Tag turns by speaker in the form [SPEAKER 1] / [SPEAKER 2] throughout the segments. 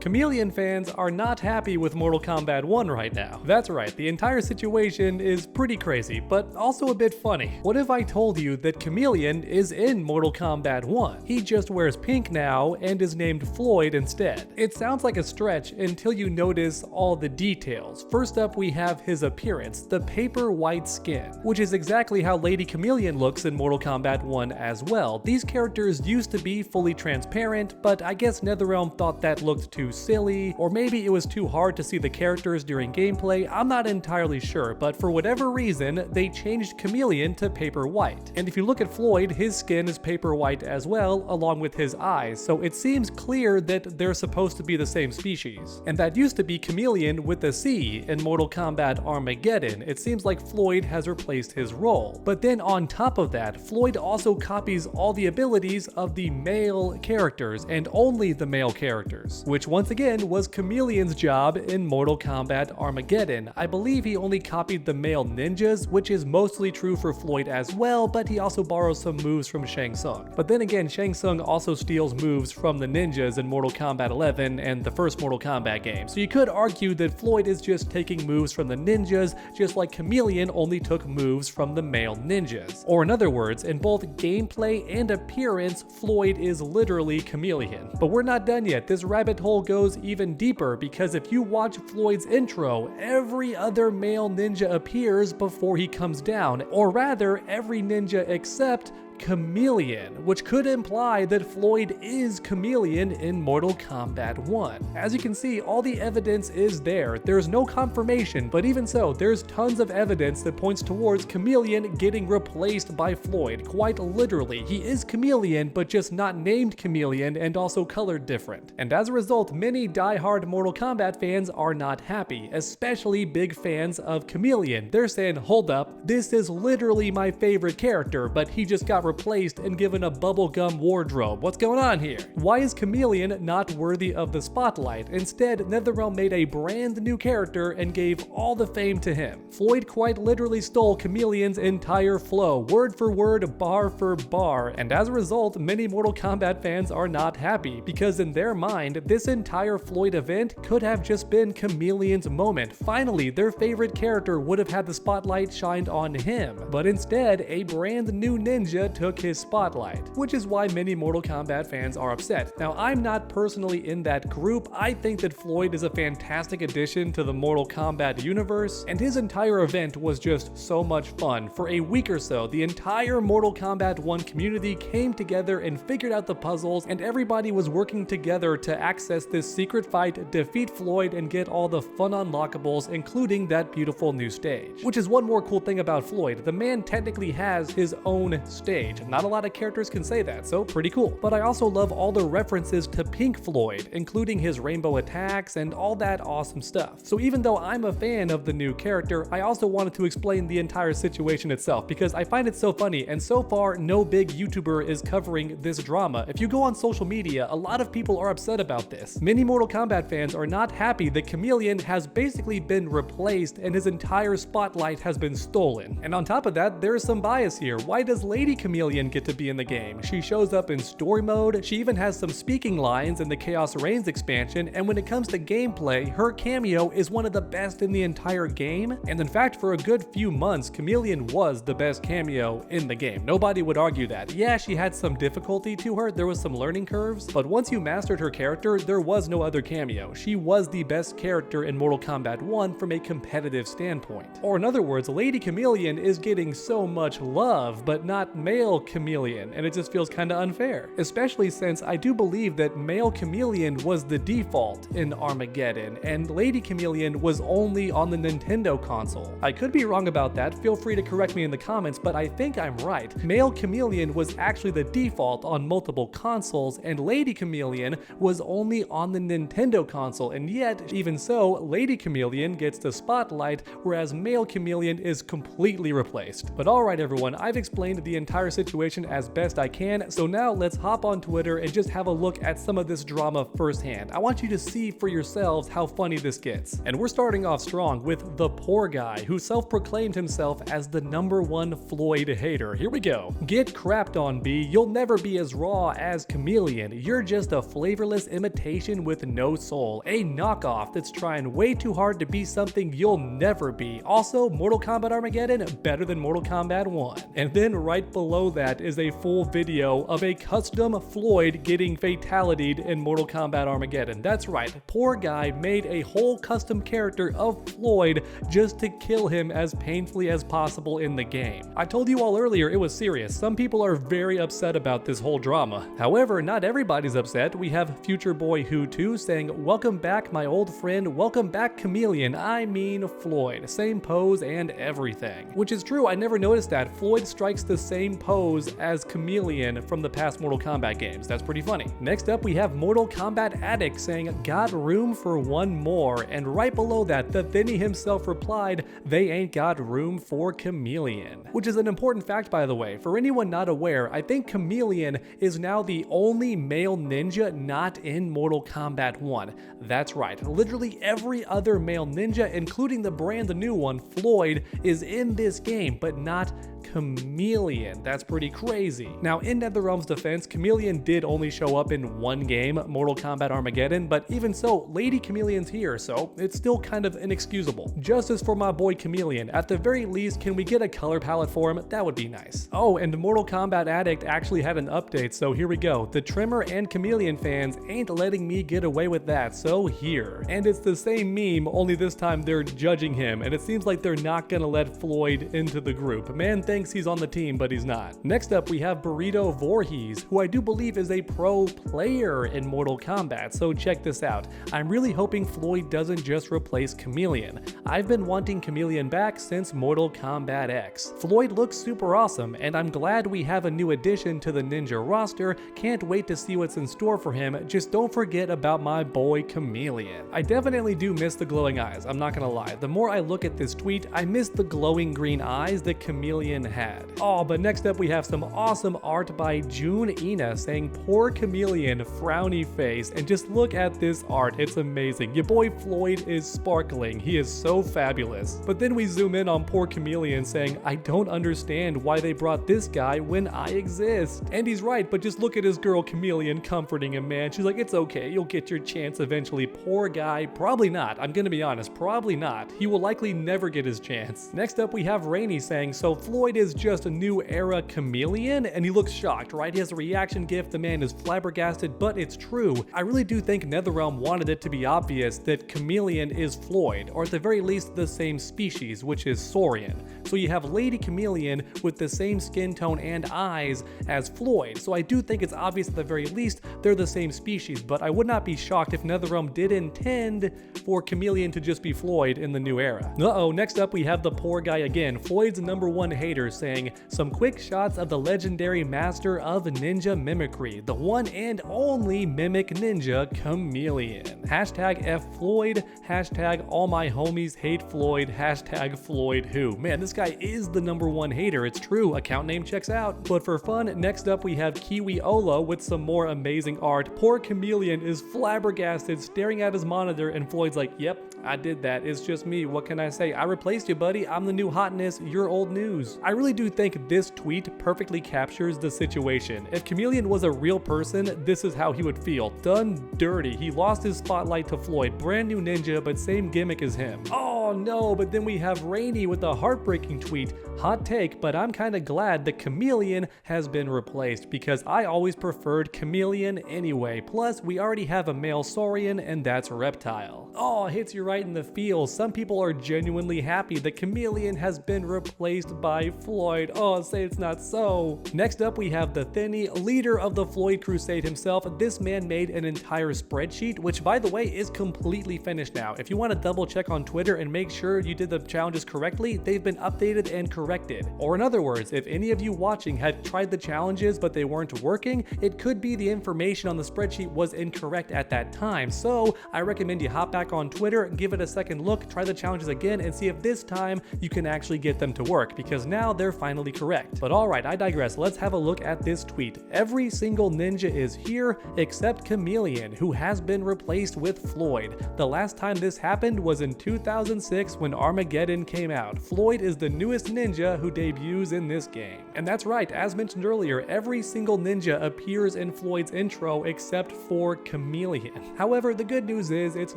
[SPEAKER 1] Chameleon fans are not happy with Mortal Kombat 1 right now. That's right, the entire situation is pretty crazy, but also a bit funny. What if I told you that Chameleon is in Mortal Kombat 1? He just wears pink now and is named Floyd instead. It sounds like a stretch until you notice all the details. First up, we have his appearance, the paper white skin, which is exactly how Lady Chameleon looks in Mortal Kombat 1 as well. These characters used to be fully transparent, but I guess NetherRealm thought that looked too silly, or maybe it was too hard to see the characters during gameplay. I'm not entirely sure, but for whatever reason, they changed Chameleon to paper white. And if you look at Floyd, his skin is paper white as well, along with his eyes, so it seems clear that they're supposed to be the same species. And that used to be Chameleon with a C in Mortal Kombat Armageddon. It seems like Floyd has replaced his role. But then on top of that, Floyd also copies all the abilities of the male characters, and only the male characters, which once again was Chameleon's job in Mortal Kombat Armageddon. I believe he only copied the male ninjas, which is mostly true for Floyd as well, but he also borrows some moves from Shang Tsung. But then again, Shang Tsung also steals moves from the ninjas in Mortal Kombat 11 and the first Mortal Kombat game. So you could argue that Floyd is just taking moves from the ninjas, just like Chameleon only took moves from the male ninjas. Or in other words, in both gameplay and appearance, Floyd is literally Chameleon. But we're not done yet. This rabbit hole goes even deeper, because if you watch Floyd's intro, every other male ninja appears before he comes down, or rather, every ninja except Chameleon, which could imply that Floyd is Chameleon in Mortal Kombat 1. As you can see, all the evidence is there. There's no confirmation, but even so, there's tons of evidence that points towards Chameleon getting replaced by Floyd. Quite literally, he is Chameleon, but just not named Chameleon and also colored different. And as a result, many die-hard Mortal Kombat fans are not happy, especially big fans of Chameleon. They're saying, hold up, this is literally my favorite character, but he just got replaced and given a bubblegum wardrobe. What's going on here? Why is Chameleon not worthy of the spotlight? Instead, NetherRealm made a brand new character and gave all the fame to him. Floyd quite literally stole Chameleon's entire flow, word for word, bar for bar, and as a result, many Mortal Kombat fans are not happy, because in their mind, this entire Floyd event could have just been Chameleon's moment. Finally, their favorite character would have had the spotlight shined on him, but instead, a brand new ninja took his spotlight, which is why many Mortal Kombat fans are upset. Now, I'm not personally in that group. I think that Floyd is a fantastic addition to the Mortal Kombat universe, and his entire event was just so much fun. For a week or so, the entire Mortal Kombat 1 community came together and figured out the puzzles, and everybody was working together to access this secret fight, defeat Floyd, and get all the fun unlockables, including that beautiful new stage. Which is one more cool thing about Floyd. The man technically has his own stage. Not a lot of characters can say that, so pretty cool. But I also love all the references to Pink Floyd, including his rainbow attacks and all that awesome stuff. So even though I'm a fan of the new character, I also wanted to explain the entire situation itself, because I find it so funny, and so far no big YouTuber is covering this drama. If you go on social media, a lot of people are upset about this. Many Mortal Kombat fans are not happy that Chameleon has basically been replaced and his entire spotlight has been stolen. And on top of that, there is some bias here. Why does Lady Chameleon get to be in the game? She shows up in story mode, she even has some speaking lines in the Chaos Reigns expansion, and when it comes to gameplay, her cameo is one of the best in the entire game, and in fact for a good few months, Chameleon was the best cameo in the game. Nobody would argue that. Yeah, she had some difficulty to her, there was some learning curves, but once you mastered her character, there was no other cameo. She was the best character in Mortal Kombat 1 from a competitive standpoint. Or in other words, Lady Chameleon is getting so much love, but not male Chameleon, and it just feels kinda unfair. Especially since I do believe that male Chameleon was the default in Armageddon, and Lady Chameleon was only on the Nintendo console. I could be wrong about that, feel free to correct me in the comments, but I think I'm right. Male Chameleon was actually the default on multiple consoles, and Lady Chameleon was only on the Nintendo console, and yet, even so, Lady Chameleon gets the spotlight, whereas male Chameleon is completely replaced. But alright everyone, I've explained the entire entire situation as best I can, so now let's hop on Twitter and just have a look at some of this drama firsthand. I want you to see for yourselves how funny this gets. And we're starting off strong with the poor guy who self-proclaimed himself as the #1 Floyd hater. Here we go. Get crapped on, B. You'll never be as raw as Chameleon. You're just a flavorless imitation with no soul. A knockoff that's trying way too hard to be something you'll never be. Also, Mortal Kombat Armageddon, better than Mortal Kombat 1. And then right below that is a full video of a custom Floyd getting fatality'd in Mortal Kombat Armageddon. That's right, poor guy made a whole custom character of Floyd just to kill him as painfully as possible in the game. I told you all earlier it was serious. Some people are very upset about this whole drama. However, not everybody's upset. We have Future Boy Who 2 saying, "Welcome back my old friend, welcome back Chameleon, I mean Floyd." Same pose and everything. Which is true, I never noticed that. Floyd strikes the same pose as Chameleon from the past Mortal Kombat games. That's pretty funny. Next up we have Mortal Kombat Addict saying, "Got room for one more." And right below that, the Thinny himself replied, "They ain't got room for Chameleon." Which is an important fact, by the way. For anyone not aware, I think Chameleon is now the only male ninja not in Mortal Kombat 1. That's right, literally every other male ninja, including the brand new one, Floyd, is in this game, but not Chameleon. That's pretty crazy. Now, in NetherRealm's defense, Chameleon did only show up in one game, Mortal Kombat Armageddon, but even so, Lady Chameleon's here, so it's still kind of inexcusable. Justice for my boy Chameleon. At the very least, can we get a color palette for him? That would be nice. Oh, and Mortal Kombat Addict actually had an update, so here we go. The Trimmer and Chameleon fans ain't letting me get away with that, so here. And it's the same meme, only this time they're judging him, and it seems like they're not gonna let Floyd into the group. Man thinks he's on the team, but he's not. Next up, we have Burrito Voorhees, who I do believe is a pro player in Mortal Kombat, so check this out. I'm really hoping Floyd doesn't just replace Chameleon. I've been wanting Chameleon back since Mortal Kombat X. Floyd looks super awesome, and I'm glad we have a new addition to the ninja roster. Can't wait to see what's in store for him. Just don't forget about my boy Chameleon. I definitely do miss the glowing eyes, I'm not gonna lie. The more I look at this tweet, I miss the glowing green eyes that Chameleon had. Oh, but next up we have some awesome art by June Ina saying, "Poor Chameleon, frowny face." And just look at this art, it's amazing. Your boy Floyd is sparkling, he is so fabulous. But then we zoom in on poor Chameleon saying, "I don't understand why they brought this guy when I exist." And he's right, but just look at his girl Chameleon comforting him, man. She's like, "It's okay, you'll get your chance eventually." Poor guy, probably not. I'm gonna be honest, probably not. He will likely never get his chance. Next up we have Rainy saying, "So Floyd is just a new era Chameleon?" And he looks shocked, right? He has a reaction gif, the man is flabbergasted, but it's true. I really do think NetherRealm wanted it to be obvious that Chameleon is Floyd, or at the very least the same species, which is Saurian. So you have Lady Chameleon with the same skin tone and eyes as Floyd, so I do think it's obvious at the very least they're the same species, but I would not be shocked if NetherRealm did intend for Chameleon to just be Floyd in the new era. Uh-oh, next up we have the poor guy again, Floyd's #1 hater saying, "Some quick shots of the legendary master of ninja mimicry, the one and only mimic ninja, Chameleon. Hashtag #FFloyd, hashtag all my homies hate Floyd, hashtag Floyd who." Man, this guy is the #1 hater, it's true, account name checks out. But for fun, next up we have Kiwi Olo with some more amazing art. Poor Chameleon is flabbergasted, staring at his monitor, and Floyd's like, "Yep, I did that, it's just me, what can I say? I replaced you, buddy, I'm the new hotness, you're old news." I really do think this tweet perfectly captures the situation. If Chameleon was a real person, this is how he would feel. Done dirty. He lost his spotlight to Floyd. Brand new ninja, but same gimmick as him. Oh no, but then we have Rainy with a heartbreaking tweet. "Hot take, but I'm kinda glad that Chameleon has been replaced because I always preferred Chameleon anyway. Plus, we already have a male Saurian and that's Reptile." Oh, hits you right in the feels. Some people are genuinely happy that Chameleon has been replaced by Floyd. Oh, say it's not so. Next up we have the Thinny, leader of the Floyd Crusade himself. This man made an entire spreadsheet, which by the way is completely finished now. If you want to double check on Twitter and make sure you did the challenges correctly, they've been updated and corrected. Or in other words, if any of you watching had tried the challenges but they weren't working, it could be the information on the spreadsheet was incorrect at that time. So I recommend you hop back on Twitter, give it a second look, try the challenges again, and see if this time you can actually get them to work, because now they're finally correct. But alright, I digress. Let's have a look at this tweet. Every single ninja is here except Chameleon, who has been replaced with Floyd. The last time this happened was in 2006 when Armageddon came out. Floyd is the newest ninja who debuts in this game. And that's right, as mentioned earlier, every single ninja appears in Floyd's intro except for Chameleon. However, the good news is it's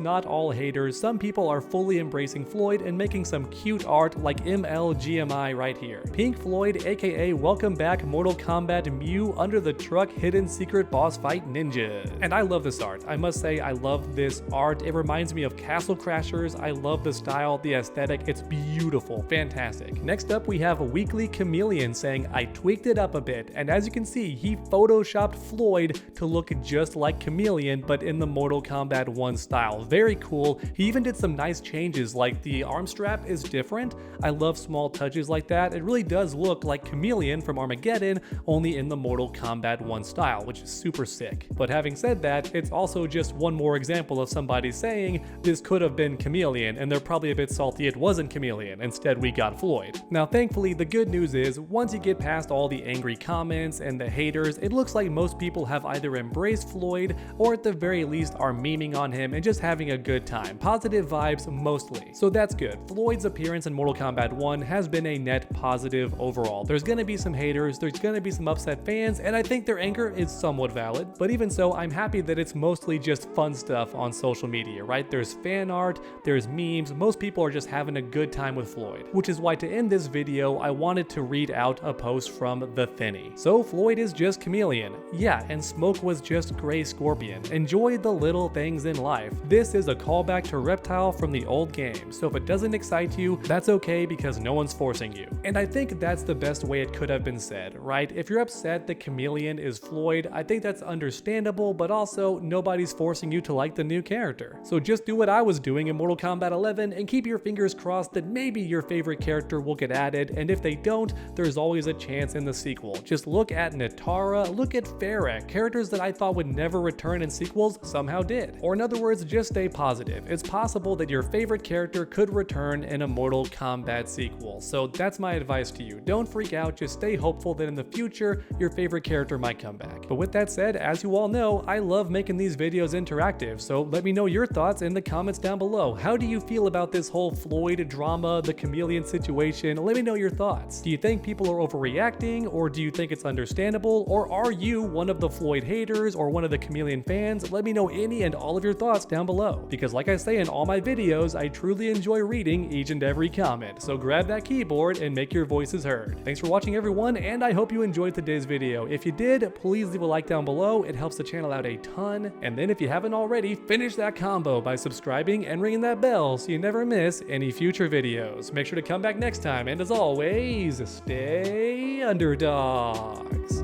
[SPEAKER 1] not all haters. Some people are fully embracing Floyd and making some cute art like MLGMI right here. Pink Floyd, aka Welcome Back Mortal Kombat Mew Under the Truck Hidden Secret Boss Fight Ninja. And I love this art. I must say I love this art. It reminds me of Castle Crashers. I love the style, the aesthetic. It's beautiful, fantastic. Next up we have Weekly Chameleon saying, I tweaked it up a bit, and as you can see, he photoshopped Floyd to look just like Chameleon, but in the Mortal Kombat 1 style. Very cool. He even did some nice changes, like the arm strap is different. I love small touches like that. It really does look like Chameleon from Armageddon, only in the Mortal Kombat 1 style, which is super sick. But having said that, it's also just one more example of somebody saying this could have been Chameleon, and they're probably a bit salty it wasn't Chameleon. Instead, we got Floyd. Now, thankfully, the good news is once you get past all the angry comments and the haters, it looks like most people have either embraced Floyd or at the very least are memeing on him and just having a good time. Positive vibes mostly. So that's good. Floyd's appearance in Mortal Kombat 1 has been a net positive overall. There's gonna be some haters, there's gonna be some upset fans, and I think their anger is somewhat valid. But even so, I'm happy that it's mostly just fun stuff on social media, right? There's fan art, there's memes, most people are just having a good time with Floyd. Which is why to end this video, I wanted to read out a post from The Thinny. So Floyd is just Chameleon. Yeah, and Smoke was just Gray Scorpion. Enjoy the little things in life. This is a callback to Reptile from the old game, so if it doesn't excite you, that's okay because no one's forcing you. And I think that's the best way it could have been said, right? If you're upset that Chameleon is Floyd, I think that's understandable, but also nobody's forcing you to like the new character. So just do what I was doing in Mortal Kombat 11 and keep your fingers crossed that maybe your favorite character will get added, and if they don't, there's always a chance in the sequel. Just look at Natara, look at Farah. Characters that I thought would never return in sequels somehow did. Or in other words, just stay positive. It's possible that your favorite character could return in a Mortal Kombat sequel. So that's my advice to you. Don't freak out, just stay hopeful that in the future, your favorite character might come back. But with that said, as you all know, I love making these videos interactive, so let me know your thoughts in the comments down below. How do you feel about this whole Floyd drama, the Chameleon situation? Let me know your thoughts. Do you think people are overreacting, or do you think it's understandable, or are you one of the Floyd haters or one of the Chameleon fans? Let me know any and all of your thoughts down below, because like I say in all my videos, I truly enjoy reading each and every comment, so grab that keyboard and make your voices heard. Thanks for watching everyone, and I hope you enjoyed today's video. If you did, please leave a like down below, it helps the channel out a ton, and then if you haven't already, finish that combo by subscribing and ringing that bell so you never miss any future videos. Make sure to come back next time, and as always, stay underdogs.